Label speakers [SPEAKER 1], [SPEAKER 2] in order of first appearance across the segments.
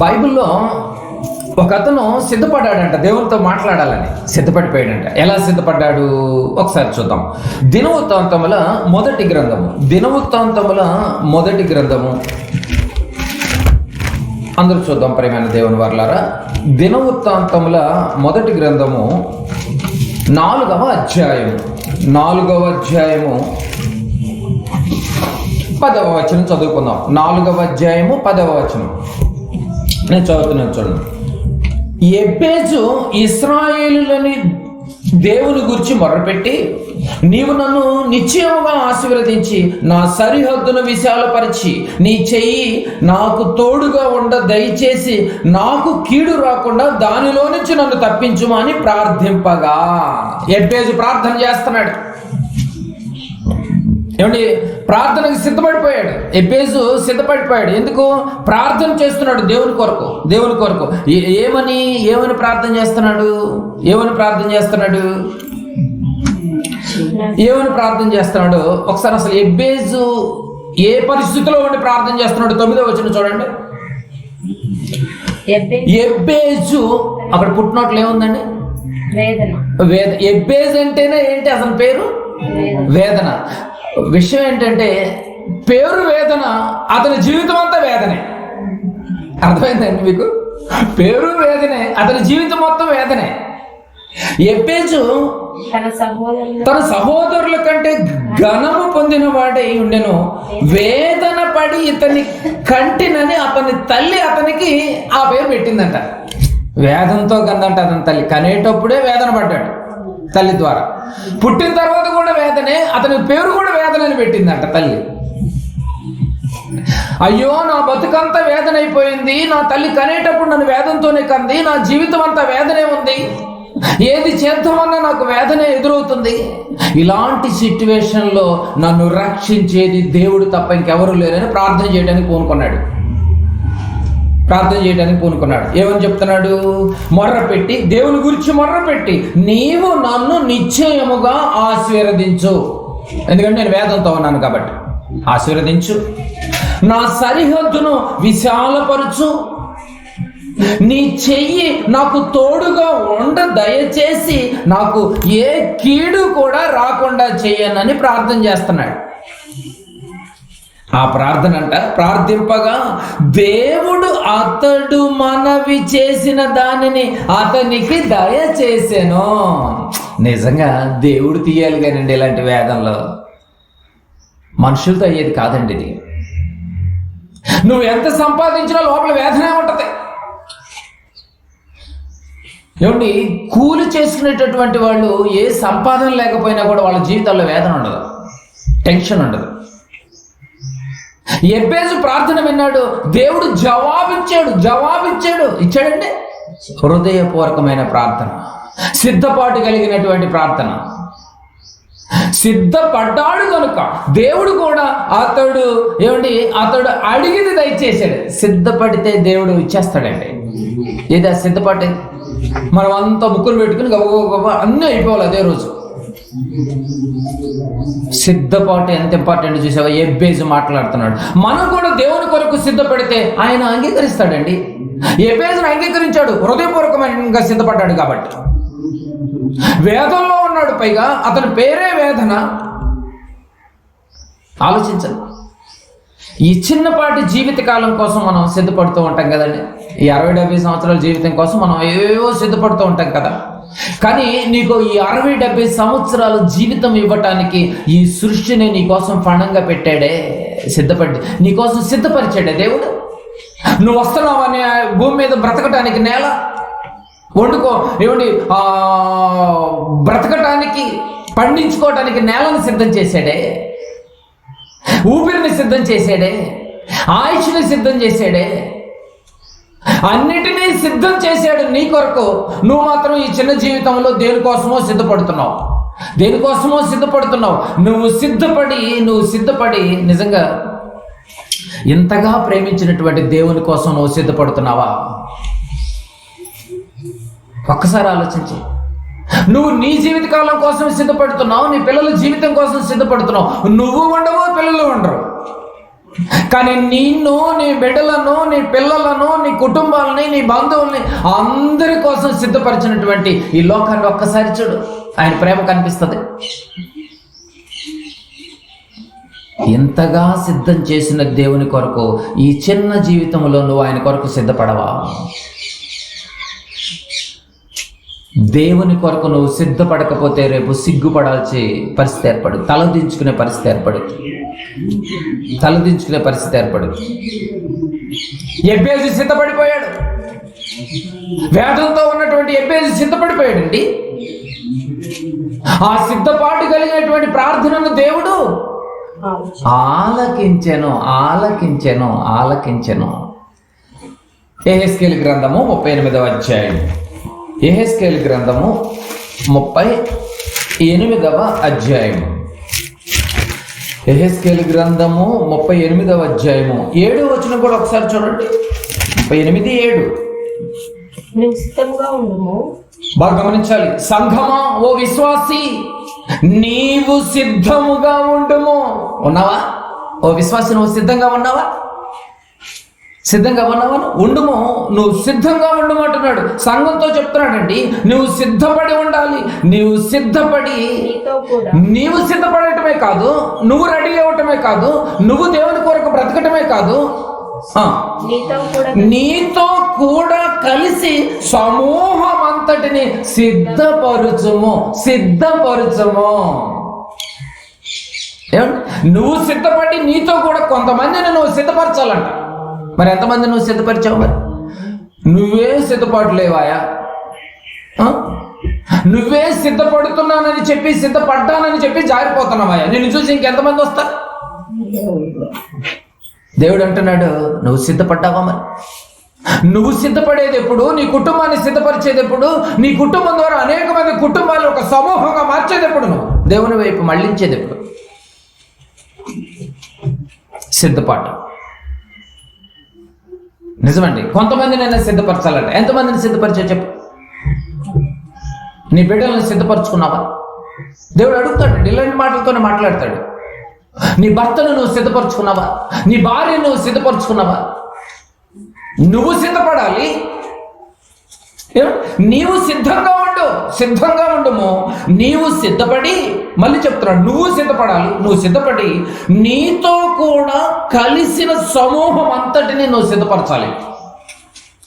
[SPEAKER 1] బైబిల్లో ఒక అతను సిద్ధపడ్డాడంట, దేవునితో మాట్లాడాలని సిద్ధపడిపోయాడంట. ఎలా సిద్ధపడ్డాడు ఒకసారి చూద్దాం. దినవృత్తాంతముల మొదటి గ్రంథము అందరూ చూద్దాం. ప్రియమైన దేవుని వారలారా, దినవృత్తాంతముల మొదటి గ్రంథము 4వ అధ్యాయము 10వ వచనం చదువుకుందాం. 4వ అధ్యాయము 10వ వచనం నేను చదువుతున్నాను, చూడండి. యెబెజు ఇశ్రాయేలులని దేవుని గురించి మొర్రపెట్టి, నీవు నన్ను నిశ్చయముగా ఆశీర్వదించి నా సరిహద్దును విశాలపరిచి నీ చెయ్యి నాకు తోడుగా ఉండ దయచేసి నాకు కీడు రాకుండా దానిలో నుంచి నన్ను తప్పించుమా అని ప్రార్థింపగా. యెబెజు ప్రార్థన చేస్తున్నాడు. ఏమండి, ప్రార్థనకు సిద్ధపడిపోయాడు. యెబెజు సిద్ధపడిపోయాడు. ఎందుకు? ప్రార్థన చేస్తున్నాడు దేవుని కొరకు. ఏమని ప్రార్థన చేస్తున్నాడు? ఒకసారి అసలు యెబెజు ఏ పరిస్థితిలో ఉండి ప్రార్థన చేస్తున్నాడు? 9వ వచనం చూడండి. యెబెజు అక్కడ పుట్టినట్లు ఏముందండి? యెబెజు అంటేనే ఏంటి అసలు పేరు? వేదన. విషయం ఏంటంటే పేరు వేదన, అతని జీవితం అంతా వేదనే. అర్థమైందండి మీకు? పేరు వేదనే, అతని జీవితం మొత్తం వేదనే. యెబెజు తన సహోదరుల కంటే ఘనము పొందిన వాడై ఉండెను. వేదన పడి ఇతని కంటినని అతని తల్లి అతనికి ఆ పేరు పెట్టిందంట. వేదంతో కందంట అతని తల్లి. కనేటప్పుడే వేదన పడ్డాడు తల్లి ద్వారా. పుట్టిన తర్వాత కూడా వేదనే, అతని పేరు కూడా వేదన అని పెట్టిందంట తల్లి. అయ్యో, నా బతుకంతా వేదన అయిపోయింది, నా తల్లి కనేటప్పుడు నన్ను వేదంతోనే కంది, నా జీవితం అంతా వేదనే ఉంది, ఏది చేద్దామన్నా నాకు వేదనే ఎదురవుతుంది. ఇలాంటి సిచ్యువేషన్లో నన్ను రక్షించేది దేవుడు తప్ప ఇంకెవరు లేరని ప్రార్థన చేయడానికి పూనుకున్నాడు. ఏమని చెప్తున్నాడు? మొర్రపెట్టి, దేవుని గురించి మొర్రపెట్టి, నీవు నన్ను నిశ్చయముగా ఆశీర్వదించు. ఎందుకంటే నేను వేదంతో ఉన్నాను కాబట్టి. ఆశీర్వదించు, నా సరిహద్దును విశాలపరచు, నీ చెయ్యి నాకు తోడుగా ఉండ దయచేసి నాకు ఏ కీడు కూడా రాకుండా చేయనని ప్రార్థన చేస్తున్నాడు. ఆ ప్రార్థన అంట, ప్రార్థింపగా దేవుడు అతడు మనవి చేసిన దానిని అతనికి దయచేసెను. నిజంగా దేవుడు తీయాలి కానండి ఇలాంటి వేదంలో, మనుషులతో అయ్యేది కాదండి ఇది. నువ్వు ఎంత సంపాదించినా లోపల వేదనే ఉంటుంది. ఏమండి, కూలి చేసుకునేటటువంటి వాళ్ళు ఏ సంపాదన లేకపోయినా కూడా వాళ్ళ జీవితాల్లో వేదన ఉండదు, టెన్షన్ ఉండదు. యెబెజు ప్రార్థన విన్నాడు, దేవుడు ఇచ్చాడంటే హృదయపూర్వకమైన ప్రార్థన, సిద్ధపాటు కలిగినటువంటి ప్రార్థన. సిద్ధపడ్డాడు కనుక దేవుడు కూడా అతడు అడిగింది దయచేశాడు. సిద్ధపడితే దేవుడు ఇచ్చేస్తాడండి. ఏదా సిద్ధపడి మనం అంతా ముక్కులు పెట్టుకుని గబ అన్నీ అయిపోవాలి అదే రోజు. సిద్ధపాటు ఎంత ఇంపార్టెంట్ చూసావా? యెబెజు మాట్లాడుతున్నాడు. మనం కూడా దేవుని కొరకు సిద్ధపడితే ఆయన అంగీకరిస్తాడండి. యెబెజును అంగీకరించాడు, హృదయపూర్వకంగా సిద్ధపడ్డాడు కాబట్టి. వేదంలో ఉన్నాడు, పైగా అతని పేరే వేదన. ఆలోచించండి. ఈ చిన్నపాటి జీవిత కాలం కోసం మనం సిద్ధపడుతూ ఉంటాం కదండి. ఈ 60-70 సంవత్సరాల జీవితం కోసం మనం ఏవో సిద్ధపడుతూ ఉంటాం కదా. కానీ నీకు ఈ 60-70 సంవత్సరాల జీవితం ఇవ్వటానికి ఈ సృష్టిని నీకోసం పణంగా పెట్టాడే, నీకోసం సిద్ధపరిచాడే దేవుడు. నువ్వు వస్తున్నావని భూమి మీద బ్రతకటానికి నేల వండుకో, బ్రతకటానికి పండించుకోవటానికి నేలను సిద్ధం చేశాడే, ఊపిరిని సిద్ధం చేశాడే, ఆయుష్ని సిద్ధం చేశాడే, అన్నిటినీ సిద్ధం చేశాడు నీ కొరకు. నువ్వు మాత్రం ఈ చిన్న జీవితంలో దేనికోసమో సిద్ధపడుతున్నావు. నువ్వు సిద్ధపడి నిజంగా ఇంతగా ప్రేమించినటువంటి దేవుని కోసం నువ్వు సిద్ధపడుతున్నావా? ఒక్కసారి ఆలోచించి. నువ్వు నీ జీవితకాలం కోసం సిద్ధపడుతున్నావు, నీ పిల్లల జీవితం కోసం సిద్ధపడుతున్నావు. నువ్వు ఉండవు, పిల్లలు ఉండరు. కానీ నిన్ను, నీ బిడ్డలను, నీ పిల్లలను, నీ కుటుంబాలని, నీ బంధువుల్ని అందరి కోసం సిద్ధపరిచినటువంటి ఈ లోకాన్ని ఒక్కసారి చూడు. ఆయన ప్రేమ కనిపిస్తుంది. ఎంతగా సిద్ధం చేసిన దేవుని కొరకు ఈ చిన్న జీవితంలో నువ్వు ఆయన కొరకు సిద్ధపడవా? దేవుని కొరకు నువ్వు సిద్ధపడకపోతే రేపు సిగ్గుపడాల్సి పరిస్థితి ఏర్పడుతుంది. తలదించుకునే పరిస్థితి ఏర్పడుతుంది. ఎబ్బేజు సిద్ధపడిపోయాడు. వేదంతో ఉన్నటువంటి ఎబ్బేజు సిద్ధపడిపోయాడండి. ఆ సిద్ధపాటు కలిగినటువంటి ప్రార్థనను దేవుడు ఆలకించెను. యెహెజ్కేలు గ్రంథము 38వ అధ్యాయం. యెహెజ్కేలు గ్రంథము 38వ అధ్యాయం. యెహెజ్కేలు గ్రంథము 38వ అధ్యాయము 7వ వచనం కూడా ఒకసారి చూడండి. 38:7.
[SPEAKER 2] నువ్వు సిద్ధంగా ఉండుము.
[SPEAKER 1] బాగా గమనించాలి. సంఘమా, ఓ విశ్వాసి, నీవు సిద్ధముగా ఉండుము. ఉన్నావా? ఓ విశ్వాసి, నువ్వు సిద్ధంగా ఉన్నావా? ఉండుము. నువ్వు సిద్ధంగా ఉండుము అంటున్నాడు. సంఘంతో చెప్తున్నాడండి. నువ్వు సిద్ధపడి ఉండాలి. నీవు సిద్ధపడటమే కాదు, నువ్వు రెడీ అవ్వటమే కాదు, నువ్వు దేవుని కొరకు బ్రతకటమే కాదు, నీతో కూడా కలిసి సమూహం అంతటిని సిద్ధపరచుము. ఏమండి? నువ్వు సిద్ధపడి నీతో కూడా కొంతమందిని నువ్వు సిద్ధపరచాలంట. మరి ఎంతమంది నువ్వు సిద్ధపరిచావు? మరి నువ్వే సిద్ధపాటు లేవాయా? నువ్వే సిద్ధపడుతున్నానని చెప్పి, సిద్ధపడ్డానని చెప్పి జారిపోతున్నావాయా? నిన్ను చూసి ఇంకెంతమంది వస్తారు? దేవుడు అంటున్నాడు, నువ్వు సిద్ధపడ్డావా? మరి నువ్వు సిద్ధపడేది ఎప్పుడు? నీ కుటుంబాన్ని సిద్ధపరిచేది ఎప్పుడు? నీ కుటుంబం ద్వారా అనేక మంది కుటుంబాలు ఒక సమూహంగా మార్చేది ఎప్పుడు? నువ్వు దేవుని వైపు మళ్ళించేది ఎప్పుడు? సిద్ధపాటు. నిజమండి. కొంతమందిని అయినా సిద్ధపరచాలంట. ఎంతమందిని సిద్ధపరిచే చెప్పు. నీ బిడ్డలను సిద్ధపరచుకున్నావా? దేవుడు అడుగుతాడు. ఇలాంటి మాటలతోనే మాట్లాడతాడు. నీ భర్తను నువ్వు సిద్ధపరచుకున్నావా? నీ భార్యను నువ్వు సిద్ధపరచుకున్నావా? నువ్వు సిద్ధపడాలి. నీవు సిద్ధంగా ఉండుము. నీవు సిద్ధపడి, మళ్ళీ చెప్తున్నాడు, నువ్వు సిద్ధపడాలి. నువ్వు సిద్ధపడి నీతో కూడా కలిసిన సమూహం అంతటిని నువ్వు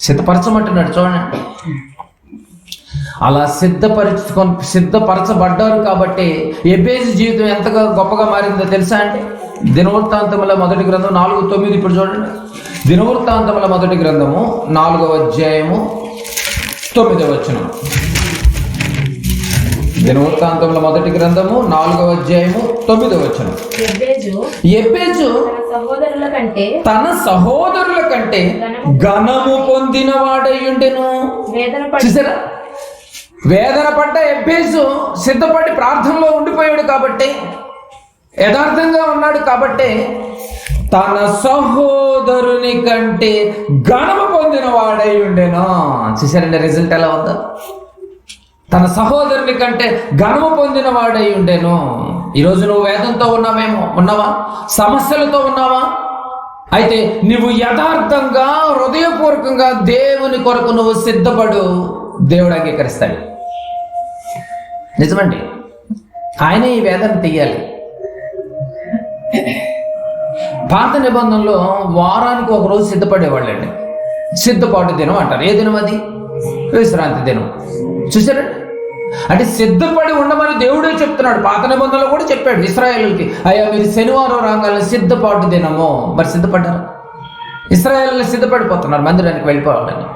[SPEAKER 1] సిద్ధపరచమంటున్నాడు. చూడండి, అలా సిద్ధపరచబడ్డారు కాబట్టి ఎబ్బేజు జీవితం ఎంతగా గొప్పగా మారిందో తెలుసా అండి? దినవృత్తాంతముల మొదటి గ్రంథం 4:9. ఇప్పుడు చూడండి, దినవృత్తాంతముల మొదటి గ్రంథము 4వ అధ్యాయము 9వ వచనం. దినవృత్తాంతముల మొదటి గ్రంథము 4వ అధ్యాయము 9వ వచనం. ఎబ్బేజు తన సహోదరుల కంటే ఘనము పొందిన వాడయ్యుండెను. చూసారా? వేదన పడ్డ ఎబ్బేజు సిద్ధపడి ప్రార్థనలో ఉండిపోయాడు కాబట్టి, యథార్థంగా ఉన్నాడు కాబట్టి, తన సహోదరుని కంటే ఘనము పొందిన వాడై ఉండెను. చూసారండి రిజల్ట్ ఎలా ఉందో? తన సహోదరుని కంటే ఘనము పొందిన వాడై ఉండెను. ఈరోజు నువ్వు వేదంతో ఉన్నావా? సమస్యలతో ఉన్నావా? అయితే నువ్వు యథార్థంగా, హృదయపూర్వకంగా దేవుని కొరకు నువ్వు సిద్ధపడు. దేవుడు అంగీకరిస్తాడు. నిజమండి. ఆయనే ఈ వేదన తీయాలి. పాత నిబంధనలో వారానికి ఒక రోజు సిద్ధపడేవాళ్ళండి. సిద్ధపాటు దినం అంటారు. ఏ దినం అది? విశ్రాంతి దినం. చూసారండి? అంటే సిద్ధపడి ఉండమని దేవుడే చెప్తున్నాడు. పాత నిబంధనలో కూడా చెప్పాడు ఇశ్రాయేలుకి, అయ్యా మీరు శనివారం రాగానే సిద్ధపాటు దినము. మరి సిద్ధపడ్డారు? ఇశ్రాయేలు సిద్ధపడిపోతున్నారు మందిరానికి వెళ్ళిపోవాలని,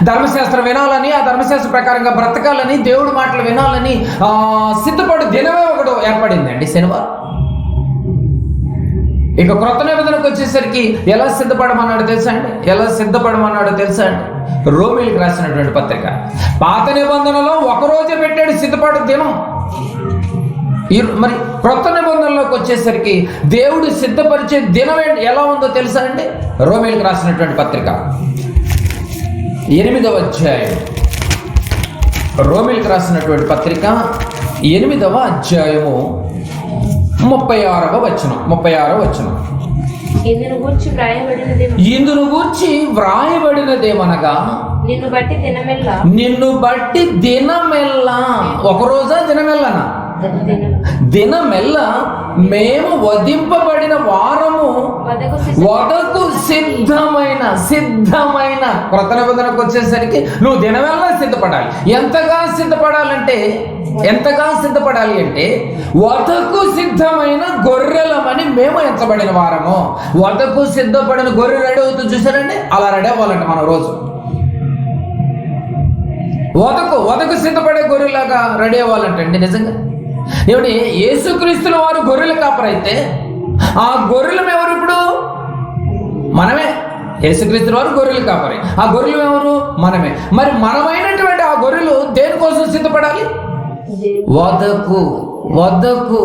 [SPEAKER 1] ధర్మశాస్త్రం వినాలని, ఆ ధర్మశాస్త్ర ప్రకారంగా బ్రతకాలని, దేవుడి మాటలు వినాలని సిద్ధపడి దినమే ఒకటి ఏర్పడిందండి, శనివారం. ఇక క్రొత్త నిబంధనకు వచ్చేసరికి ఎలా సిద్ధపడమన్నాడు తెలుసా అండి? రోమీలకు రాసినటువంటి పత్రిక. పాత నిబంధనలో ఒకరోజే పెట్టాడు సిద్ధపాటు దినం. మరి క్రొత్త నిబంధనలోకి వచ్చేసరికి దేవుడు సిద్ధపరిచే దినం ఎలా ఉందో తెలుసా అండి? రోమీలకు రాసినటువంటి పత్రిక 8వ అధ్యాయం. రోమీలకు రాసినటువంటి పత్రిక 8వ అధ్యాయము 36వ వచనం.
[SPEAKER 2] ఇందును గూర్చి వ్రాయబడినది
[SPEAKER 1] ఇందును గూర్చి వ్రాయబడినదేమనగా
[SPEAKER 2] నిన్ను బట్టి దినమెల్లా
[SPEAKER 1] ఒక రోజా దినమెల్లనా? దినమెల్లా మేము వధింపబడిన వారము వదకు సిద్ధమైన క్రొత్త నిబంధనకు వచ్చేసరికి నువ్వు దినమెల్లా సిద్ధపడాలి. ఎంతగా సిద్ధపడాలి అంటే వదకు సిద్ధమైన గొర్రెలమని మేము ఎంచబడిన వారము. వదకు సిద్ధపడిన గొర్రె రెడీ అవుతుంది చూసారండి, అలా రెడీ అవ్వాలంట మనం రోజు. వదకు సిద్ధపడే గొర్రెలాగా రెడీ అవ్వాలంటండి నిజంగా. ఏమిటి, యేసుక్రీస్తుల వారు గొర్రెల కాపరైతే ఆ గొర్రెలం ఎవరు? ఇప్పుడు మనమే. యేసుక్రీస్తుల వారు గొర్రెల కాపరి, ఆ గొర్రెలు ఎవరు? మనమే. మరి మనమైనటువంటి ఆ గొర్రెలు దేనికోసం సిద్ధపడాలి? వదకు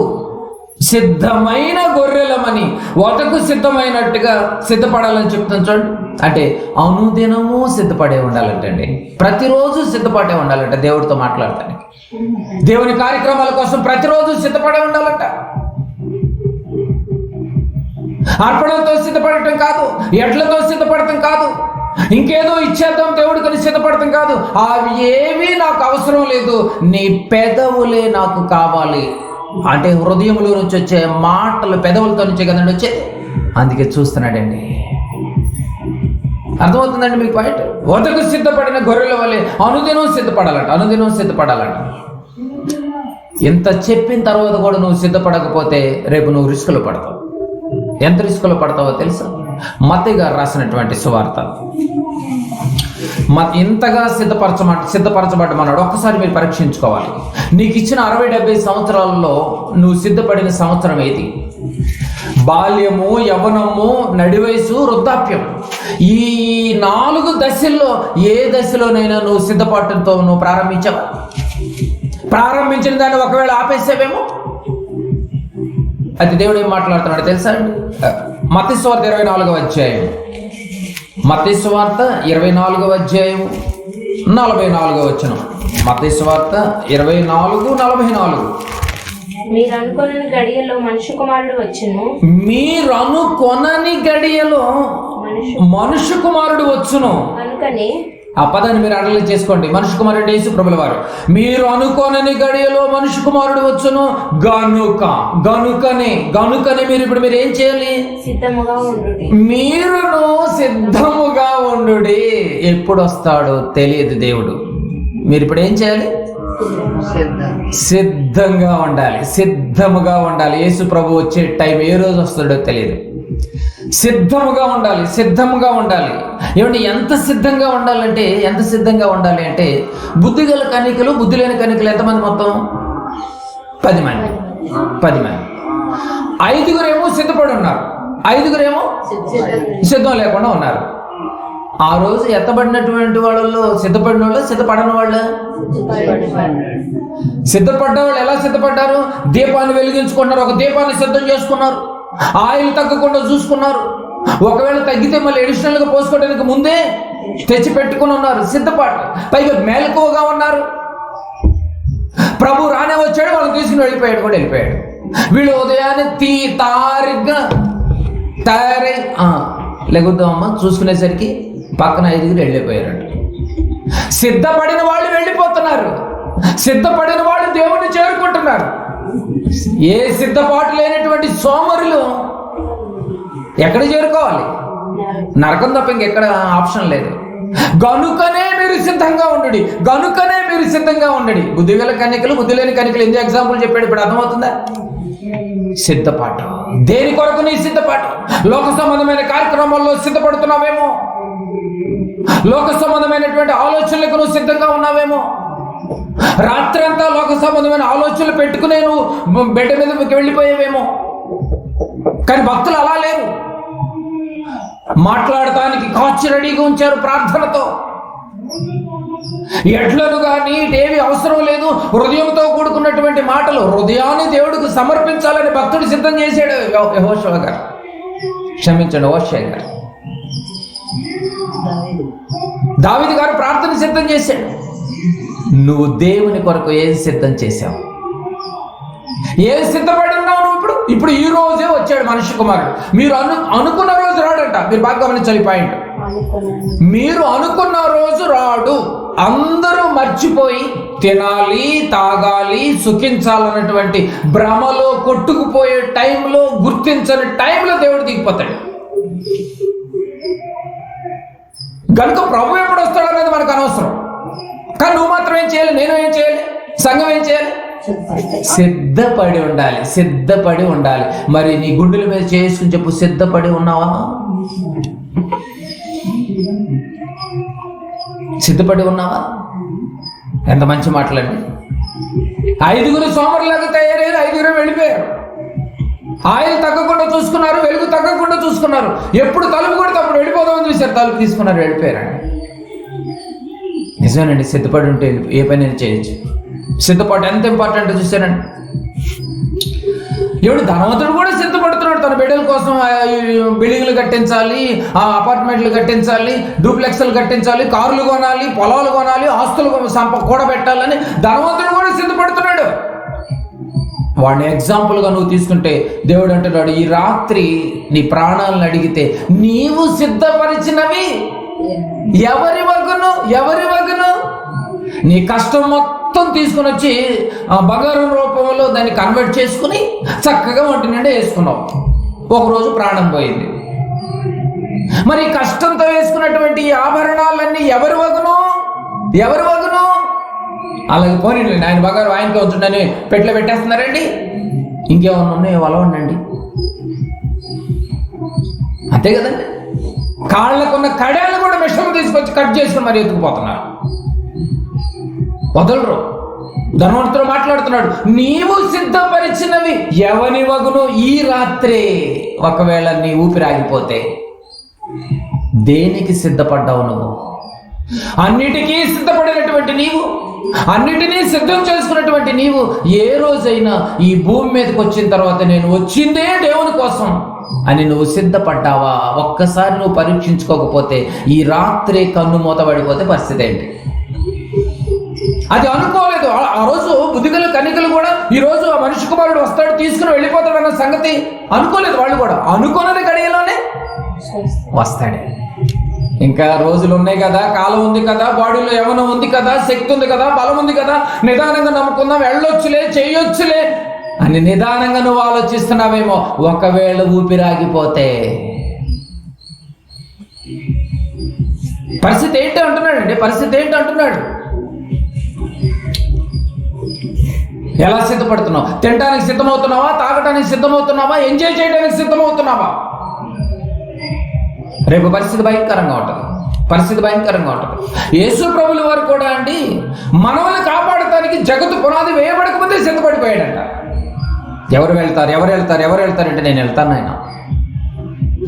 [SPEAKER 1] సిద్ధమైన గొర్రెలమని, వదకు సిద్ధమైనట్టుగా సిద్ధపడాలని చెప్తాను చూడండి. అంటే అనుదినము సిద్ధపడే ఉండాలంటండి, ప్రతిరోజు సిద్ధపడే ఉండాలంట. దేవుడితో మాట్లాడటానికి, దేవుని కార్యక్రమాల కోసం ప్రతిరోజు సిద్ధపడే ఉండాలంట. అర్పణలతో సిద్ధపడటం కాదు, ఎడ్లతో సిద్ధపడటం కాదు, ఇంకేదో ఇచ్చేద్దాం దేవుడికి సిద్ధపడటం కాదు. అవి ఏవి నాకు అవసరం లేదు, నీ పెదవులే నాకు కావాలి. అంటే హృదయంలో నుంచి వచ్చే మాటలు పెదవులతో నుంచే కదండి వచ్చేది. అందుకే చూస్తున్నాడండి. అర్థమవుతుందండి మీకు పాయింట్? వదకు సిద్ధపడిన గొర్రెల వల్లే అనుదినం సిద్ధపడాలంట. ఇంత చెప్పిన తర్వాత కూడా నువ్వు సిద్ధపడకపోతే రేపు నువ్వు రిస్కులో పడతావు. ఎంత రిస్కులో పడతావో తెలుసా? మత్తయి గారు రాసినటువంటి సువార్త, ఇంతగా సిద్ధపరచబడ్డమన్నాడు. ఒక్కసారి మీరు పరీక్షించుకోవాలి. నీకు ఇచ్చిన 60-70 సంవత్సరాలలో నువ్వు సిద్ధపడిన సంవత్సరం ఏది? బాల్యము, యవ్వనము, నడివయసు, వృద్ధాప్యం. ఈ 4 దశల్లో ఏ దశలోనైనా నువ్వు సిద్ధపాటుతో నువ్వు ప్రారంభించావా? ప్రారంభించిన దాన్ని ఒకవేళ ఆపేసావేమో. అది దేవుడు ఏం మాట్లాడుతున్నాడు తెలుసా అండి? మత్తయి సువార్త 24వ అధ్యాయం, మత్తయి సువార్త 24వ అధ్యాయం 44వ వచనం. మత్తయి సువార్త 24:44.
[SPEAKER 2] మీరు అనుకొనని గడియలో మనుష్య కుమారుడు వచ్చును. కనుకనే
[SPEAKER 1] ఆ పదాన్ని మీరు అడలి చేసుకోండి. మనుష్య కుమారుడు యేసు ప్రభుల వారు. మీరు అనుకోనని గడియలో మనుష్య కుమారుడు వచ్చును గనుకనే మీరు ఏం చేయాలి? మీరును సిద్ధముగా ఉండు. ఎప్పుడు వస్తాడో తెలియదు దేవుడు. మీరు ఇప్పుడు ఏం చేయాలి? సిద్ధంగా ఉండాలి. యేసు ప్రభు వచ్చే టైం ఏ రోజు వస్తాడో తెలియదు. సిద్ధముగా ఉండాలి. ఏమంటే ఎంత సిద్ధంగా ఉండాలి అంటే బుద్ధి గల కన్యకలు, బుద్ధి లేని కన్యకలు ఎంతమంది? మొత్తం 10 మంది. 5గురేమో సిద్ధపడి ఉన్నారు, 5గురేమో సిద్ధం లేకుండా ఉన్నారు. ఆ రోజు ఎత్తబడినటువంటి వాళ్ళలో సిద్ధపడిన వాళ్ళు, సిద్ధపడని వాళ్ళు. సిద్ధపడ్డ వాళ్ళు ఎలా సిద్ధపడ్డారు? దీపాన్ని వెలిగించుకున్నారు, ఒక దీపాన్ని సిద్ధం చేసుకున్నారు, ఆయిల్ తగ్గకుండా చూసుకున్నారు. ఒకవేళ తగ్గితే మళ్ళీ అడిషనల్ గా పోసుకోవడానికి ముందే తెచ్చి పెట్టుకుని ఉన్నారు. సిద్ధపాటు. పైగా మెలకువగా ఉన్నారు. ప్రభు రానే వచ్చాడు, వాళ్ళని తీసుకుని వెళ్ళిపోయాడు. వీళ్ళు ఉదయాన్నే తారీఖుగా తయారై లేకుద్దామమ్మా చూసుకునేసరికి పక్కన 5గురు వెళ్ళిపోయారంట. సిద్ధపడిన వాళ్ళు వెళ్ళిపోతున్నారు, సిద్ధపడిన వాళ్ళు దేవుణ్ణి చేరుకుంటున్నారు. ఏ సిద్ధపాటు లేనటువంటి సోమరులు ఎక్కడ చేరుకోవాలి? నరకం తప్ప ఇంకెక్కడ ఆప్షన్ లేదు. గనుకనే మీరు సిద్ధంగా ఉండండి. బుద్ధి గల కన్యకలు, బుద్ధి లేని కన్యకలు ఎందుకు ఎగ్జాంపుల్ చెప్పాడు? ఇప్పుడు అర్థమవుతుందా? సిద్ధపాటు. దేని కొరకు నీ సిద్ధపాటు? లోక సంబంధమైన కార్యక్రమాల్లో సిద్ధపడుతున్నావేమో, లోక సంబంధమైనటువంటి ఆలోచనలకు నువ్వు సిద్ధంగా ఉన్నావేమో. రాత్రంతా లోక సంబంధమైన ఆలోచనలు పెట్టుకునే నువ్వు బెడ్ మీదకి వెళ్ళిపోయావేమో. కానీ భక్తులు అలా లేరు. మాట్లాడటానికి కాచి రెడీగా ఉంచారు ప్రార్థనతో. ఎడ్లను కానీ ఏవి అవసరం లేదు, హృదయంతో కూడుకున్నటువంటి మాటలు, హృదయాన్ని దేవుడికి సమర్పించాలని భక్తుడు సిద్ధం చేశాడు. యెహోషువ గారు, క్షమించండి, హోషేయ గారు, దావీదు గారు ప్రార్థన సిద్ధం చేశాడు. నువ్వు దేవుని కొరకు ఏం సిద్ధం చేశావు? ఏం సిద్ధపడి ఉన్నావు నువ్వు? ఇప్పుడు ఈ రోజే వచ్చాడు మనిషి కుమారుడు. మీరు అనుకున్న రోజు రాడంట. మీరు బాగా గమనించాలి పాయింట్. మీరు అనుకున్న రోజు రాడు. అందరూ మర్చిపోయి తినాలి, తాగాలి, సుఖించాలన్నటువంటి భ్రమలో కొట్టుకుపోయే టైంలో, గుర్తించని టైంలో దేవుడు దిగిపోతాడు. కనుక ప్రభు ఎప్పుడు వస్తాడనేది మనకు అనవసరం. కానీ నువ్వు మాత్రం ఏం చేయాలి, నేను ఏం చేయాలి, సంఘం ఏం చేయాలి? సిద్ధపడి ఉండాలి. సిద్ధపడి ఉండాలి. మరి నీ గుండెల మీద చేసుకుని చెప్పు, సిద్ధపడి ఉన్నావా? సిద్ధపడి ఉన్నావా? ఎంత మంచి మాటలండి. 5 సోమరులాగా తయారయ్యారు, 5 వెళ్ళిపోయారు. ఆయిల్ తగ్గకుండా చూసుకున్నారు, వెలుగు తగ్గకుండా చూసుకున్నారు. ఎప్పుడు తలుపు కొడితే అప్పుడు వెళ్ళిపోదామని చూశారు, తలుపు తీసుకున్నారు, వెళ్ళిపోయారండి. నిజమేనండి, సిద్ధపడి ఉంటే ఏ పని చేయొచ్చు. సిద్ధపాటు ఎంత ఇంపార్టెంట్ చూశారండి. ఇప్పుడు ధనవంతుడు కూడా సిద్ధపడుతున్నాడు. తన బిడ్డల కోసం బిల్డింగ్లు కట్టించాలి, అపార్ట్మెంట్లు కట్టించాలి, డూప్లెక్స్లు కట్టించాలి, కార్లు కొనాలి, పొలాలు కొనాలి, ఆస్తులు కూడబెట్టాలని ధనవంతుడు కూడా సిద్ధపడుతున్నాడు. వాడిని ఎగ్జాంపుల్గా నువ్వు తీసుకుంటే దేవుడు అంటున్నాడు, ఈ రాత్రి నీ ప్రాణాలను అడిగితే నీవు సిద్ధపరిచినవి ఎవరి వగను? నీ కష్టం మొత్తం తీసుకుని వచ్చి బంగారం రూపంలో దాన్ని కన్వర్ట్ చేసుకుని చక్కగా ఒంటి నిండా వేసుకున్నావు. ఒకరోజు ప్రాణం పోయింది. మరి కష్టంతో వేసుకున్నటువంటి ఈ ఆభరణాలన్నీ ఎవరి వగను? అలాగే పోనీ ఆయన బంగారం ఆయనకి ఉంటుందని పెట్లో పెట్టేస్తున్నారండి. ఇంకేమన్నా ఉన్నాయో వలవండి, అంతే కదండి. కాళ్ళకున్న కడాలు కూడా మిషన్ తీసుకొచ్చి కట్ చేసుకుని మరి ఎత్తుకుపోతున్నారు, వదలరు. ధనవంతుడు మాట్లాడుతున్నాడు, నీవు సిద్ధపరిచినవి ఎవని వగును ఈ రాత్రే. ఒకవేళ నీ ఊపిరి ఆగిపోతే దేనికి సిద్ధపడ్డావు నువ్వు? అన్నిటికీ సిద్ధపడినటువంటి నీవు, అన్నిటినీ సిద్ధం చేసుకున్నటువంటి నీవు ఏ రోజైనా ఈ భూమి మీదకి వచ్చిన తర్వాత నేను వచ్చిందే దేవుని కోసం అని నువ్వు సిద్ధపడ్డావా? ఒక్కసారి నువ్వు పరీక్షించుకోకపోతే ఈ రాత్రి కన్ను మూతబడిపోతే పరిస్థితి ఏంటి? అది అనుకోలేదు. ఆ రోజు బుద్ధిగల కన్యకలు కూడా ఈ రోజు ఆ మనిషి కుమారుడు వస్తాడు, తీసుకుని వెళ్ళిపోతాడు అన్న సంగతి అనుకోలేదు. వాళ్ళు కూడా అనుకున్నది గడియలోనే వస్తాడే. ఇంకా రోజులు ఉన్నాయి కదా, కాలం ఉంది కదా, బాడీలో యవ్వనం ఉంది కదా, శక్తి ఉంది కదా, బలం ఉంది కదా, నిదానంగా నమ్ముకుందాం, వెళ్ళొచ్చులే, చేయొచ్చులే అని నిదానంగా నువ్వు ఆలోచిస్తున్నావేమో. ఒకవేళ ఊపిరాగిపోతే పరిస్థితి ఏంటి అంటున్నాడు. ఎలా సిద్ధపడుతున్నావు? తినడానికి సిద్ధమవుతున్నావా? తాగడానికి సిద్ధమవుతున్నావా? ఎంజాయ్ చేయడానికి సిద్ధమవుతున్నావా? రేపు పరిస్థితి భయంకరంగా ఉంటుంది. యేసు ప్రభుల వారు కూడా అండి మనల్ని కాపాడటానికి జగత్తు పునాది వేయబడకముందే సిద్ధపడిపోయాడంట. ఎవరు వెళ్తారంటే నేను వెళ్తాను ఆయన.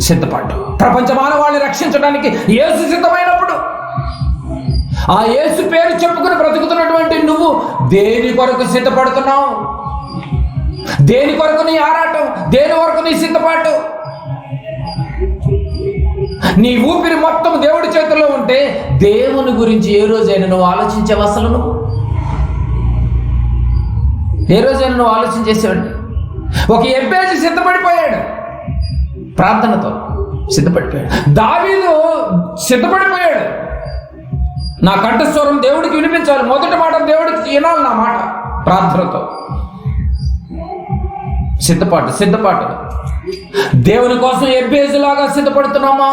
[SPEAKER 1] సిద్ధపడ్డా. ప్రపంచ మానవాళ్ళని రక్షించడానికి యేసు సిద్ధమైనప్పుడు ఆ యేసు పేరు చెప్పుకుని బ్రతుకుతున్నటువంటి నువ్వు దేని కొరకు సిద్ధపడుతున్నావు? దేని కొరకు నీ ఆరాటం? దేని వరకు నీ సిద్ధపాటు? నీ ఊపిరి మొత్తం దేవుడి చేతుల్లో ఉంటే దేవుని గురించి ఏ రోజైనా నువ్వు ఆలోచించావు? అసలు నువ్వు ఏ రోజైనా నువ్వు ఆలోచించేసేవాడి? ఒక ఎబ్బేజు సిద్ధపడిపోయాడు, ప్రార్థనతో సిద్ధపడిపోయాడు. దావీదు సిద్ధపడిపోయాడు. నా కంఠస్వరం దేవుడికి వినిపించాలి, మొదటి మాట దేవుడికి వినాలి నా మాట, ప్రార్థనతో సిద్ధపాటు. దేవుని కోసం ఎబ్బేజులాగా సిద్ధపడుతున్నామా?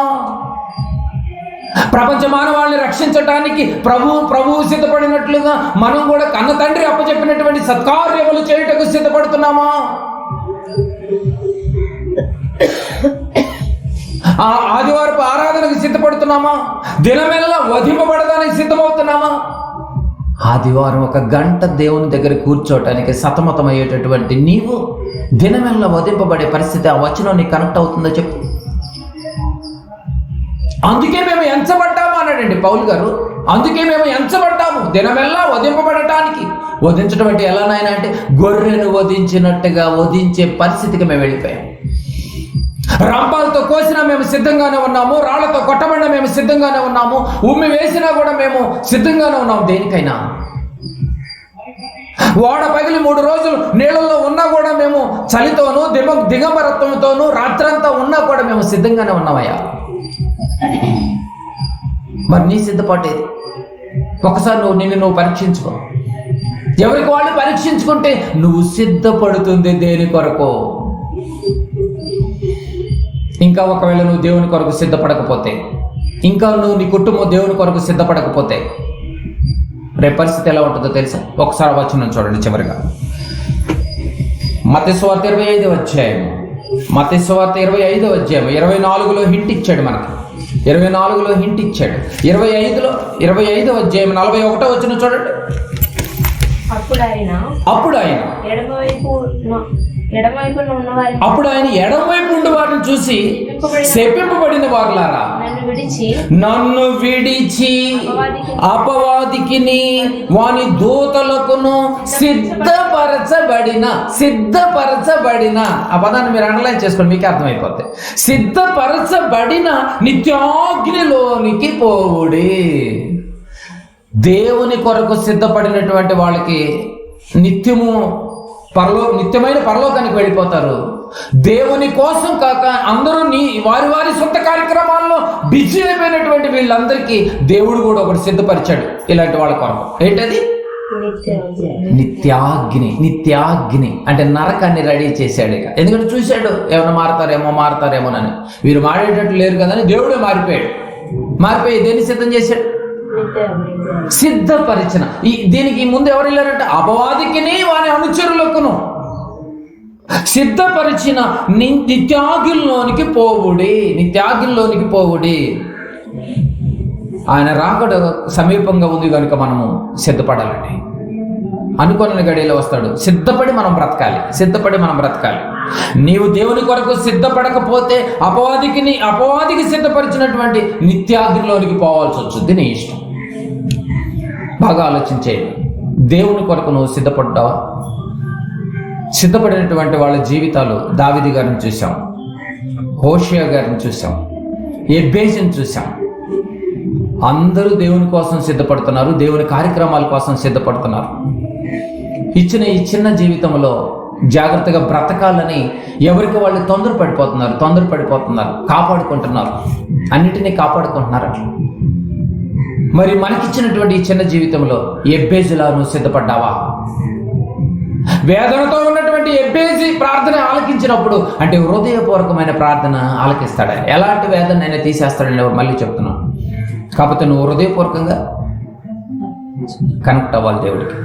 [SPEAKER 1] ప్రపంచ మానవాళ్ళని రక్షించడానికి ప్రభువు సిద్ధపడినట్లుగా మనం కూడా కన్న తండ్రి అప్పచెప్పినటువంటి సత్కార్యములు చేయుటకు సిద్ధపడుతున్నామా? ఆదివారపు ఆరాధనకు సిద్ధపడుతున్నామా? దినమెల్లా వధింపబడడానికి సిద్ధమవుతున్నామా? ఆదివారం 1 గంట దేవుని దగ్గర కూర్చోటానికి సతమతమయ్యేటటువంటి నీవు దినమెల్లా వధింపబడే పరిస్థితి ఆ వచనం నీకు కనెక్ట్ అవుతుందో చెప్పు. అందుకే మేము ఎంచబడ్డాము అన్నాడండి పౌలు గారు. అందుకే మేము ఎంచబడ్డాము దినమెల్లా వధింపబడటానికి. వధించడం అంటే ఎలానైనా అంటే గొర్రెను వధించినట్టుగా వధించే పరిస్థితికి మేము వెళ్ళిపోయాం. రంపాలతో కోసినా మేము సిద్ధంగానే ఉన్నాము, రాళ్లతో కొట్టబడినా మేము సిద్ధంగానే ఉన్నాము, ఉమ్మి వేసినా కూడా మేము సిద్ధంగానే ఉన్నాము. దేనికైనా ఓడ పగిలి 3 రోజులు నీళ్ళల్లో ఉన్నా కూడా మేము చలితోనూ దిగంబరత్వంతోనూ రాత్రంతా ఉన్నా కూడా మేము సిద్ధంగానే ఉన్నామయ్యా. మరి నీ సిద్ధపాటు ఏది? ఒకసారి నువ్వు పరీక్షించుకో. ఎవరికి వాళ్ళు పరీక్షించుకుంటే నువ్వు సిద్ధపడుతుంది దేని కొరకు? ఇంకా ఒకవేళ నువ్వు దేవుని కొరకు సిద్ధపడకపోతే, ఇంకా నువ్వు నీ కుటుంబం దేవుని కొరకు సిద్ధపడకపోతే రేపు పరిస్థితి ఎలా ఉంటుందో తెలుసా? ఒకసారి వచనం చూడండి చివరిగా. మత్తయి సువార్త 25వ అధ్యాయం, మత్తయి సువార్త 25వ అధ్యాయం 24లో హింట్ ఇచ్చాడు మనకి. 24లో హింట్ ఇచ్చాడు. 25వ అధ్యాయం 41వ వచనం చూడండి.
[SPEAKER 2] అప్పుడు ఆయన
[SPEAKER 1] అప్పుడు ఆయన ఎడమవైపు ఉండి వారిని చూసి, శపింపబడిన వారులారా, నన్ను విడిచి అపవాదికిని వాని దూతలకును సిద్ధపరచబడిన ఆ పదాన్ని మీరు అండర్లైన్ చేసుకోండి, మీకే అర్థమైపోతుంది. సిద్ధపరచబడిన నిత్యాగ్నిలోనికి పోవుడి. దేవుని కొరకు సిద్ధపడినటువంటి వాళ్ళకి నిత్యమైన పరలోకానికి వెళ్ళిపోతారు. దేవుని కోసం కాక అందరూ వారి సొంత కార్యక్రమాల్లో బిజీ అయిపోయినటువంటి వీళ్ళందరికీ దేవుడు కూడా ఒకటి సిద్ధపరిచాడు ఇలాంటి వాళ్ళ కొరకు. ఏంటది? నిత్యాగ్ని అంటే నరకాన్ని రెడీ చేశాడు. ఇక ఎందుకంటే చూశాడు ఏమైనా మారతారేమోనని. వీరు మారేటట్లు లేరు కదా అని దేవుడే మారిపోయి దేన్ని సిద్ధం చేశాడు? సిద్ధపరిచిన. దీనికి ముందు ఎవరు వెళ్ళారంటే అపవాదికిని వాని అనుచరులకును సిద్ధపరిచిన నిత్యాగ్నిలోనికి పోవుడి. ఆయన రాకడ సమీపంగా ఉంది కనుక మనము సిద్ధపడాలండి. అనుకోని గడియలో వస్తాడు. సిద్ధపడి మనం బ్రతకాలి. నీవు దేవుని కొరకు సిద్ధపడకపోతే అపవాదికి సిద్ధపరిచినటువంటి నిత్యాగ్నిలోనికి పోవాల్సి వచ్చింది. నీ ఇష్టం. బాగా ఆలోచించేయండి. దేవుని కొరకు నువ్వు సిద్ధపడ్డావా? సిద్ధపడినటువంటి వాళ్ళ జీవితాలు దావీదు గారిని చూసాం, హోషేయ గారిని చూసాం, ఎబ్బేజుని చూసాం. అందరూ దేవుని కోసం సిద్ధపడుతున్నారు, దేవుని కార్యక్రమాల కోసం సిద్ధపడుతున్నారు. ఇచ్చిన ఈ చిన్న జీవితంలో జాగ్రత్తగా బ్రతకాలని ఎవరికి వాళ్ళు తొందరపడిపోతున్నారు, కాపాడుకుంటున్నారు, అన్నిటినీ కాపాడుకుంటున్నారు. అట్లా మరి మనకిచ్చినటువంటి ఈ చిన్న జీవితంలో ఎబ్బేజులా నువ్వు సిద్ధపడ్డావా? వేదనతో ఉన్నటువంటి ఎబ్బేజీ ప్రార్థన ఆలకించినప్పుడు, అంటే హృదయపూర్వకమైన ప్రార్థన ఆలకిస్తాడా? ఎలాంటి వేదన అయినా తీసేస్తాడని మళ్ళీ చెప్తున్నాను. కాకపోతే నువ్వు హృదయపూర్వకంగా కనెక్ట్ అవ్వాలి దేవుడికి.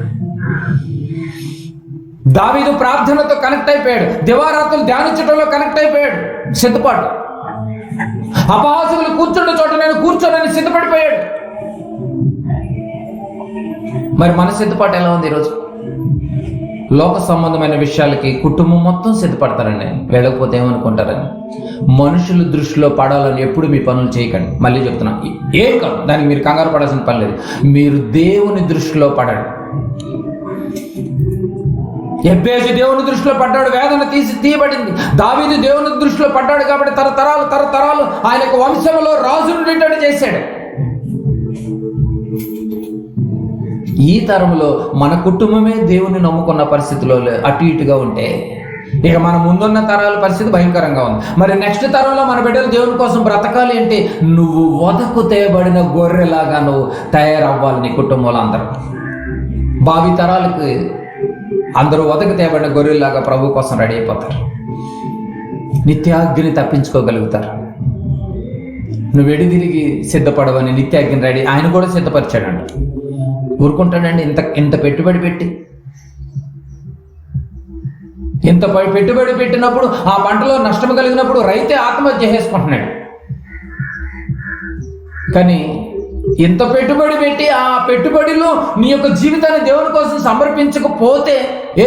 [SPEAKER 1] దావీదు ప్రార్థనతో కనెక్ట్ అయిపోయాడు, దివారాత్రులు ధ్యానించడంలో కనెక్ట్ అయిపోయాడు. సిద్ధపాటు. అపహాసకులు కూర్చుండే చోట నేను కూర్చోనని సిద్ధపడిపోయాడు. మరి మన సిద్ధపాటు ఎలా ఉంది ఈరోజు? లోక సంబంధమైన విషయాలకి కుటుంబం మొత్తం సిద్ధపడతారండి. వెళ్ళకపోతే ఏమనుకుంటారని. మనుషుల దృష్టిలో పడాలని ఎప్పుడు మీ పనులు చేయకండి. మళ్ళీ చెప్తున్నా, ఏం కాదు, దానికి మీరు కంగారు పడాల్సిన పని లేదు. మీరు దేవుని దృష్టిలో పడండి. ఎబ్బేజు దేవుని దృష్టిలో పడ్డాడు, వేదన తీయబడింది. దావీదు దేవుని దృష్టిలో పడ్డాడు కాబట్టి తరతరాలు ఆయనకు వంశంలో రాజును చేశాడు. ఈ తరంలో మన కుటుంబమే దేవుని నమ్ముకున్న పరిస్థితిలో అటు ఇటుగా ఉంటే ఇక మన ముందున్న తరాల పరిస్థితి భయంకరంగా ఉంది. మరి నెక్స్ట్ తరంలో మన బిడ్డలు దేవుని కోసం బ్రతకాలి అంటే నువ్వు వదకు తేయబడిన గొర్రెలాగా నువ్వు తయారవ్వాలి. నీ కుటుంబంలో అందరూ భావి తరాలకు అందరూ వదకు తేయబడిన గొర్రెలాగా ప్రభు కోసం రెడీ అయిపోతారు. నిత్యాగ్ని తప్పించుకోగలుగుతారు. నువ్వు తిరిగి సిద్ధపడవని నిత్యాగ్ని రెడీ ఆయన కూడా సిద్ధపరిచాడంట. ఊరుకుంటాడండి? ఇంత పెట్టుబడి పెట్టి, ఇంత పెట్టుబడి పెట్టినప్పుడు ఆ పంటలో నష్టం కలిగినప్పుడు రైతే ఆత్మహత్య చేసుకుంటున్నాడు. కానీ ఇంత పెట్టుబడి పెట్టి ఆ పెట్టుబడిలో నీ యొక్క జీవితాన్ని దేవుని కోసం సమర్పించకపోతే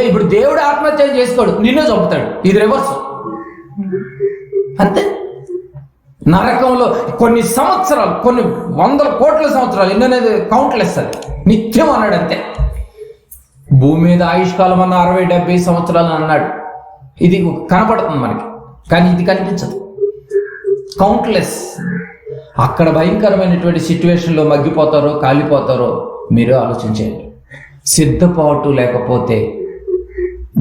[SPEAKER 1] ఇప్పుడు దేవుడు ఆత్మహత్య చేసుకోడు, నిన్నే చంపుతాడు. ఇది రివర్స్. అంతే. నరకంలో కొన్ని సంవత్సరాలు, కొన్ని 100 కోట్ల సంవత్సరాలు, ఎన్ననేది కౌంట్లెస్, అది నిత్యం అన్నాడు. అంతే. భూమి మీద ఆయుష్కాలం అన్న 60-70 సంవత్సరాలు అన్నాడు. ఇది కనపడుతుంది మనకి, కానీ ఇది కనిపించదు. కౌంట్లెస్. అక్కడ భయంకరమైనటువంటి సిచ్యువేషన్లో మగ్గిపోతారో కాలిపోతారో మీరు ఆలోచించండి. సిద్ధపాటు లేకపోతే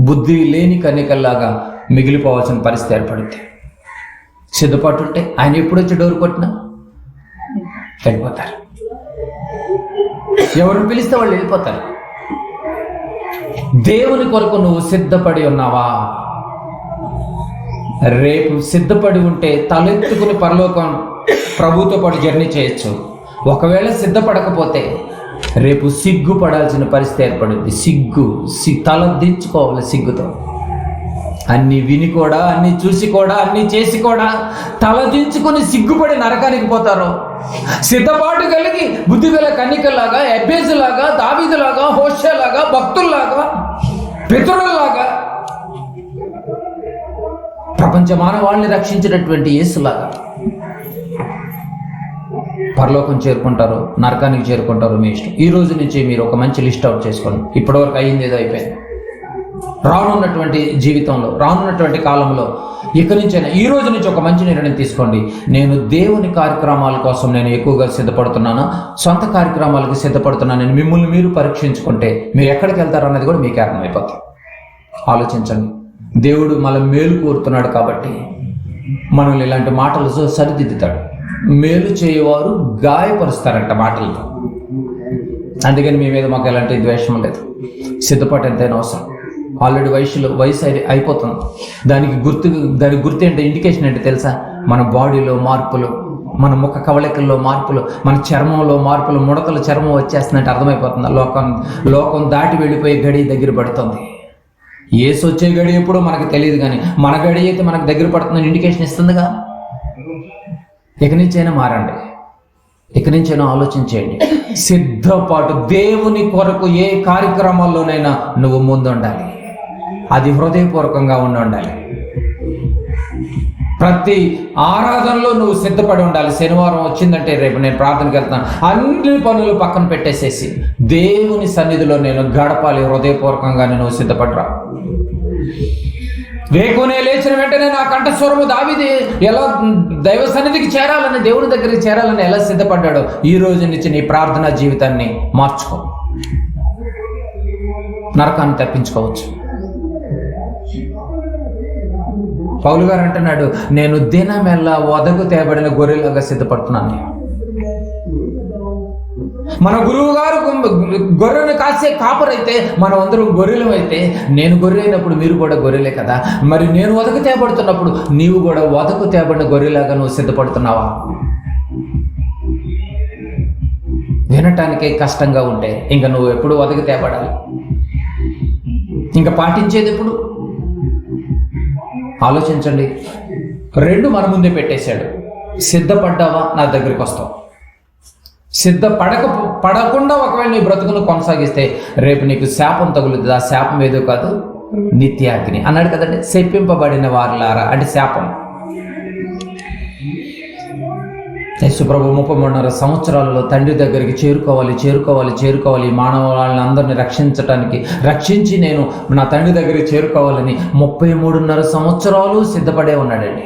[SPEAKER 1] బుద్ధి లేని కన్యకల్లాగా మిగిలిపోవాల్సిన పరిస్థితి ఏర్పడుతుంది. సిద్ధపాటు ఉంటే ఆయన ఎప్పుడు వచ్చి డోర్ కొట్టినా వెళ్ళిపోతారు. ఎవరిని పిలిస్తే వాళ్ళు వెళ్ళిపోతారు. దేవుని కొరకు నువ్వు సిద్ధపడి ఉన్నావా? రేపు సిద్ధపడి ఉంటే తలెత్తుకుని పరలోకం ప్రభుతో పాటు జర్నీ చేయొచ్చు. ఒకవేళ సిద్ధపడకపోతే రేపు సిగ్గుపడాల్సిన పరిస్థితి ఏర్పడుద్ది. తల దించుకోవాలి సిగ్గుతో. అన్ని విని కూడా, అన్ని చూసి కూడా, అన్ని చేసి కూడా తల దించుకొని సిగ్గుపడి నరకానికి పోతారు. సిద్ధపాటు కలిగి బుద్ధి గల కన్యకలాగా, ఎబ్బేజులాగా, దావీదులాగా, హోషేలాగా, భక్తుల్లాగా, పితరుల్లాగా, ప్రపంచ మానవాళ్ళని రక్షించినటువంటి యేసులాగా పరలోకం చేరుకుంటారు, నరకానికి చేరుకుంటారు. మీ ఇష్టం. ఈ రోజు నుంచి మీరు ఒక మంచి లిస్ట్ అవుట్ చేసుకోండి. ఇప్పటివరకు అయ్యింది ఏదో అయిపోయింది. రానున్నటువంటి జీవితంలో, రానున్నటువంటి కాలంలో ఇక నుంచైనా ఈ రోజు నుంచి ఒక మంచి నిర్ణయం తీసుకోండి. నేను దేవుని కార్యక్రమాల కోసం నేను ఎక్కువగా సిద్ధపడుతున్నాను, సొంత కార్యక్రమాలకు సిద్ధపడుతున్నాను. నేను మిమ్మల్ని మీరు పరీక్షించుకుంటే మీరు ఎక్కడికి వెళ్తారు అన్నది కూడా మీకు అర్థమైపోతుంది. ఆలోచించండి. దేవుడు మన మేలు కోరుతున్నాడు కాబట్టి మనల్ని ఇలాంటి మాటలు సరిదిద్దుతాడు. మేలు చేయవారు గాయపరుస్తారంట మాటలతో. అందుకని మీ మీద మాకు ఎలాంటి ద్వేషం లేదు. సిద్ధపాటు ఎంతైనా అవసరం. ఆల్రెడీ వయసు అయిపోతుంది. దానికి గుర్తు ఏంటంటే, ఇండికేషన్ ఏంటో తెలుసా? మన బాడీలో మార్పులు, మన ముఖ కవళికల్లో మార్పులు, మన చర్మంలో మార్పులు, ముడతలు చర్మం వచ్చేస్తుందంటే అర్థమైపోతుంది. లోకం దాటి వెళ్ళిపోయే గడి దగ్గర పడుతుంది. యేసు వచ్చే గడి ఎప్పుడో మనకు తెలియదు, కానీ మన గడి అయితే మనకు దగ్గర పడుతుందని ఇండికేషన్ ఇస్తుందిగా. ఇక నుంచైనా మారండి. ఇక నుంచైనా ఆలోచించేయండి. సిద్ధపాటు. దేవుని కొరకు ఏ కార్యక్రమాల్లోనైనా నువ్వు ముందుండాలి. అది హృదయపూర్వకంగా ఉండాలి. ప్రతి ఆరాధనలో నువ్వు సిద్ధపడి ఉండాలి. శనివారం వచ్చిందంటే రేపు నేను ప్రార్థనకి వెళ్తాను, అన్ని పనులు పక్కన పెట్టేసేసి దేవుని సన్నిధిలో నేను గడపాలి. హృదయపూర్వకంగా నేను సిద్ధపడరా. వేకునే లేచిన వెంటనే నా కంఠస్వరము దావీదు ఎలా దైవ సన్నిధికి చేరాలని, దేవుని దగ్గరికి చేరాలని ఎలా సిద్ధపడ్డాడో ఈ రోజు నుంచి నీ ప్రార్థనా జీవితాన్ని మార్చుకో. నరకాన్ని తప్పించుకోవచ్చు. పౌలు గారు అంటున్నాడు, నేను దినమెల్లా వదకు తేబడిన గొర్రెలాగా సిద్ధపడుతున్నాను. మన గురువు గారు గొర్రెను కాసే కాపరైతే మనం అందరం గొర్రెలం అయితే, నేను గొర్రె అయినప్పుడు మీరు కూడా గొర్రెలే కదా. మరి నేను వదకు తేబడుతున్నప్పుడు నీవు కూడా వదకు తేబడిన గొర్రెలాగా నువ్వు సిద్ధపడుతున్నావా? వినటానికే కష్టంగా ఉంటే ఇంకా నువ్వు ఎప్పుడు వదకు తేబడాలి? ఇంకా పాటించేది ఎప్పుడు? ఆలోచించండి. రెండు మన ముందే పెట్టేశాడు. సిద్ధపడ్డావా, నా దగ్గరికి వస్తావు. పడకుండా ఒకవేళ నీ బ్రతుకును కొనసాగిస్తే రేపు నీకు శాపం తగులుతుంది. ఆ శాపం ఏదో కాదు, నిత్యాగ్ని అన్నాడు కదండి. శపింపబడిన వారులారా అంటే శాపం. యేసుప్రభు 33.5 సంవత్సరాలలో తండ్రి దగ్గరికి చేరుకోవాలి. మానవాళ్ళని అందరినీ రక్షించి నేను నా తండ్రి దగ్గరికి చేరుకోవాలని 33.5 సంవత్సరాలు సిద్ధపడే ఉన్నాడండి.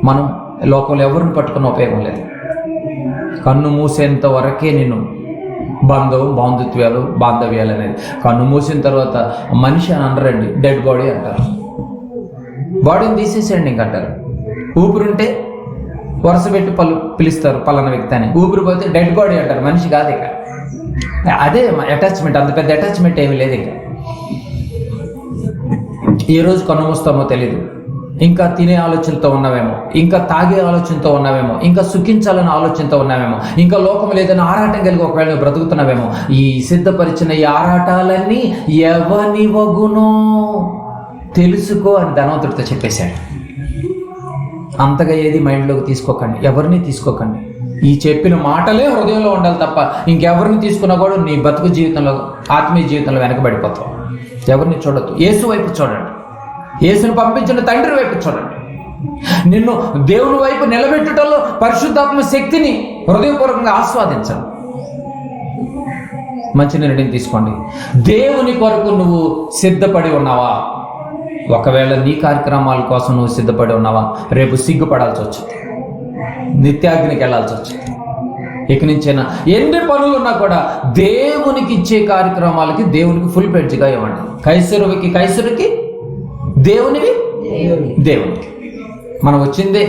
[SPEAKER 1] మనం లోకంలో ఎవరిని పట్టుకున్న ఉపయోగం లేదు. కన్ను మూసేంత వరకే నేను బాంధవ్యాలు అనేది. కన్ను మూసిన తర్వాత మనిషి అని అనరండి, డెడ్ బాడీ అంటారు. బాడీని తీసేసేయండి ఇంకంటారు. ఊపిరుంటే వరుస పెట్టి పిలుస్తారు పలానా వ్యక్తి అని. ఊపిరి పోతే డెడ్ బాడీ అంటారు, మనిషి కాదు. ఇక అదే అటాచ్మెంట్, అంత పెద్ద అటాచ్మెంట్ ఏమీ లేదు. ఇక ఏ రోజు కన్ను మూస్తామో తెలీదు. ఇంకా తినే ఆలోచనతో ఉన్నావేమో, ఇంకా తాగే ఆలోచనతో ఉన్నావేమో, ఇంకా సుఖించాలన్న ఆలోచనతో ఉన్నావేమో, ఇంకా లోకం లేదని ఆరాటం కలిగి ఒకవేళ నువ్వు బ్రతుకుతున్నావేమో. ఈ సిద్ధపరిచిన ఈ ఆరాటాలన్నీ ఎవని వగునో తెలుసుకో అని ధనవంతుడితో చెప్పేశాడు. అంతగా ఏది మైండ్లోకి తీసుకోకండి, ఎవరిని తీసుకోకండి. ఈ చెప్పిన మాటలే హృదయంలో ఉండాలి తప్ప ఇంకెవరిని తీసుకున్నా కూడా నీ బతుకు జీవితంలో, ఆత్మీయ జీవితంలో వెనకబడిపోతావు. ఎవరిని చూడొద్దు, యేసు వైపు చూడండి. యేసును పంపించిన తండ్రి వైపు చూడండి. నిన్ను దేవుని వైపు నిలబెట్టుటలో పరిశుద్ధాత్మ శక్తిని హృదయపూర్వకంగా ఆస్వాదించండి. మంచి నిర్ణయం తీసుకోండి. దేవుని కొరకు నువ్వు సిద్ధపడి ఉన్నావా? ఒకవేళ నీ కార్యక్రమాల కోసం నువ్వు సిద్ధపడి ఉన్నావా? రేపు సిగ్గుపడాల్సి వచ్చింది, నిత్యాగ్నికి వెళ్ళాల్సి వచ్చింది. ఇక నుంచైనా ఎన్ని పనులు ఉన్నా కూడా దేవునికి ఇచ్చే కార్యక్రమాలకి దేవునికి ఫుల్ ప్లెడ్జ్గా ఇవ్వండి. కైసరుకి దేవునికి. మనం వచ్చిందే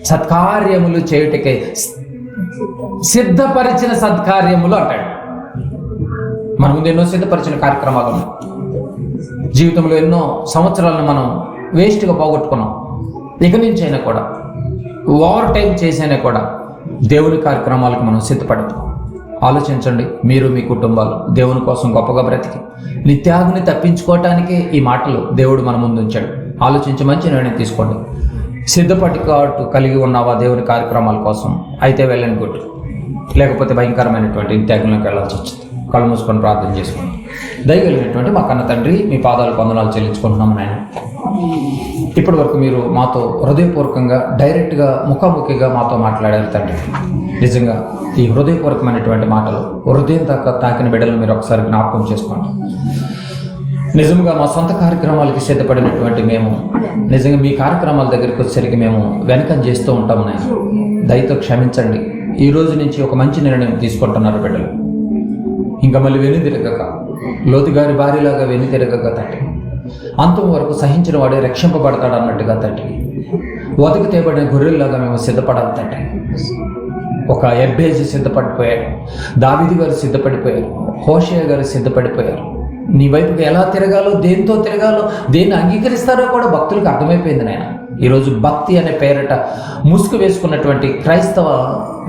[SPEAKER 1] సత్కార్యములు చేయుటకే, సిద్ధపరిచిన సత్కార్యములు అంటాడు. మన ముందు ఎన్నో సిద్ధపరిచిన కార్యక్రమాలు ఉన్నాయి. జీవితంలో ఎన్నో సంవత్సరాలను మనం వేస్ట్గా పోగొట్టుకున్నాం. ఇక నుంచి అయినా కూడా ఓవర్ టైం చేసైనా కూడా దేవుని కార్యక్రమాలకు మనం సిద్ధపడతాం. ఆలోచించండి, మీరు మీ కుటుంబాలు దేవుని కోసం గొప్పగా బ్రతికి నిత్యాగ్ని తప్పించుకోవటానికే ఈ మాటలు దేవుడు మన ముందు ఉంచాడు. ఆలోచించి మంచి నిర్ణయం తీసుకోండి. సిద్ధపట్టుకాటు కలిగి ఉన్నావా దేవుని కార్యక్రమాల కోసం? అయితే వెళ్ళని కొట్టు, లేకపోతే భయంకరమైనటువంటి నిత్యాగ్నిలోకి వెళ్ళాల్సి వచ్చింది. కళ్ళు మూసుకొని ప్రార్థన చేసుకోండి. దయగలిగినటువంటి మా కన్న తండ్రి, మీ పాదాలు వందనాలు చెల్లించుకుంటున్నాము నాయన. ఇప్పటి వరకు మీరు మాతో హృదయపూర్వకంగా డైరెక్ట్గా ముఖాముఖిగా మాతో మాట్లాడారు తండ్రి. నిజంగా ఈ హృదయపూర్వకమైనటువంటి మాటలు హృదయం తాకిన బిడ్డలను మీరు ఒకసారి జ్ఞాపకం చేసుకోండి. నిజంగా మా సొంత కార్యక్రమాలకి సిద్ధపడినటువంటి మేము నిజంగా మీ కార్యక్రమాల దగ్గరికి వచ్చేసరికి మేము వెనకం చేస్తూ ఉంటాము నాయన. దయతో క్షమించండి. ఈ రోజు నుంచి ఒక మంచి నిర్ణయం తీసుకుంటున్నారు బిడ్డలు. ఇంకా మళ్ళీ వెనుతిరగక, లోతుగారి భార్యలాగా వెనుతిరగక తండ్రి, అంతం వరకు సహించిన వాడే రక్షింపబడతాడు అన్నట్టుగా తండ్రి, వదకు తేబడిన గొర్రెల్లాగా మేము సిద్ధపడాలి తండ్రి. ఒక ఎబ్బేజు సిద్ధపడిపోయాడు, దావీదు గారు సిద్ధపడిపోయారు, హోషేయ గారు సిద్ధపడిపోయారు. నీ వైపుకి ఎలా తిరగాలో, దేంతో తిరగాలో, దేన్ని అంగీకరిస్తారో కూడా భక్తులకు అర్థమైపోయింది నాయన. ఈరోజు భక్తి అనే పేరట ముసుగు వేసుకున్నటువంటి క్రైస్తవ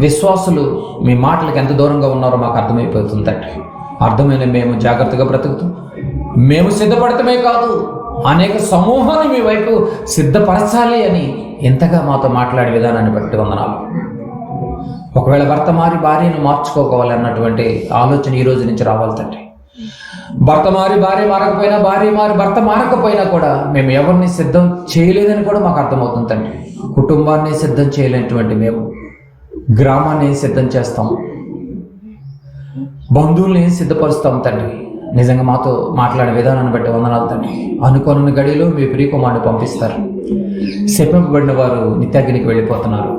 [SPEAKER 1] విశ్వాసులు మీ మాటలకు ఎంత దూరంగా ఉన్నారో మాకు అర్థమైపోతుందండి. అర్థమైన మేము జాగ్రత్తగా బ్రతుకుతాం. మేము సిద్ధపడటమే కాదు, అనేక సమూహాన్ని మీ వైపు సిద్ధపరచాలి అని ఎంతగా మాతో మాట్లాడే విధానాన్ని బట్టి వందనాలు. ఒకవేళ భర్త మారి భార్యను మార్చుకోవాలన్నటువంటి ఆలోచన ఈ రోజు నుంచి రావాలి తండ్రి. భర్త మారి భార్య మారకపోయినా, భార్య మారి భర్త మారకపోయినా కూడా మేము ఎవరిని సిద్ధం చేయలేదని కూడా మాకు అర్థమవుతుంది తండ్రి. కుటుంబాన్ని సిద్ధం చేయలేనటువంటి మేము గ్రామాన్ని సిద్ధం చేస్తాం, బంధువుల్ని సిద్ధపరుస్తాం తండ్రి. నిజంగా మాతో మాట్లాడే విధానాన్ని బట్టి వందనాలు తండ్రి. అనుకోని గడిలో మీ ప్రియకుమారుని పంపిస్తారు. శపింపబడిన వారు నిత్యాగ్నికి వెళ్ళిపోతున్నారు.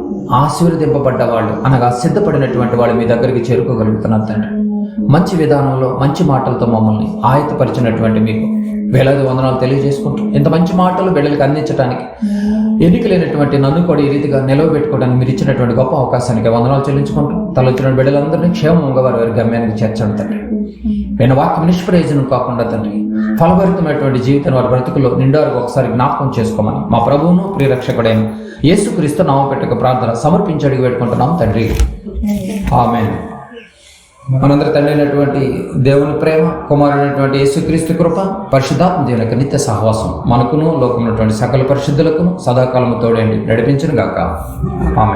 [SPEAKER 1] ఆశీర్వదింపబడ్డ వాళ్ళు అనగా సిద్ధపడినటువంటి వాళ్ళు మీ దగ్గరికి చేరుకోగలుగుతున్నారు తండ్రి. మంచి విధానంలో మంచి మాటలతో మమ్మల్ని ఆయత్తపరిచినటువంటి మీకు వేలాది వందనాలు తెలియజేసుకుంటూ, ఇంత మంచి మాటలు బిడ్డలకు అందించడానికి ఎన్నికలైనటువంటి నన్ను కూడా ఈ రీతిగా నిలవబెట్టుకోవడానికి మీరు ఇచ్చినటువంటి గొప్ప అవకాశానికి వందనాలు చెల్లించుకుంటూ, తలొచ్చిన బిడ్డలందరినీ క్షేమంగా వారి గమ్యానికి చేర్చండి తండ్రి. నేను వాక్యం నిష్ప్రయోజనం కాకుండా తండ్రి, ఫలభరితమైనటువంటి జీవితం వారి బ్రతుకులో నిండారు ఒకసారి జ్ఞాపకం చేసుకోమని మా ప్రభువును ప్రియరక్షకుడైన యేసుక్రీస్తు నామముపేట ప్రార్థన సమర్పించి అడిగి పెట్టుకుంటున్నాం తండ్రి. ఆమేన్. మనందరి తండ్రి అయినటువంటి దేవుని ప్రేమ, కుమారుడైనటువంటి యేసుక్రీస్తు కృప, పరిశుద్ధాత్మ దేవుని యొక్క నిత్య సహవాసం మనకును లోకమున్నటువంటి సకల పరిశుద్ధులకును సదాకాలము తోడేండి నడిపించును గాక. ఆమేన్.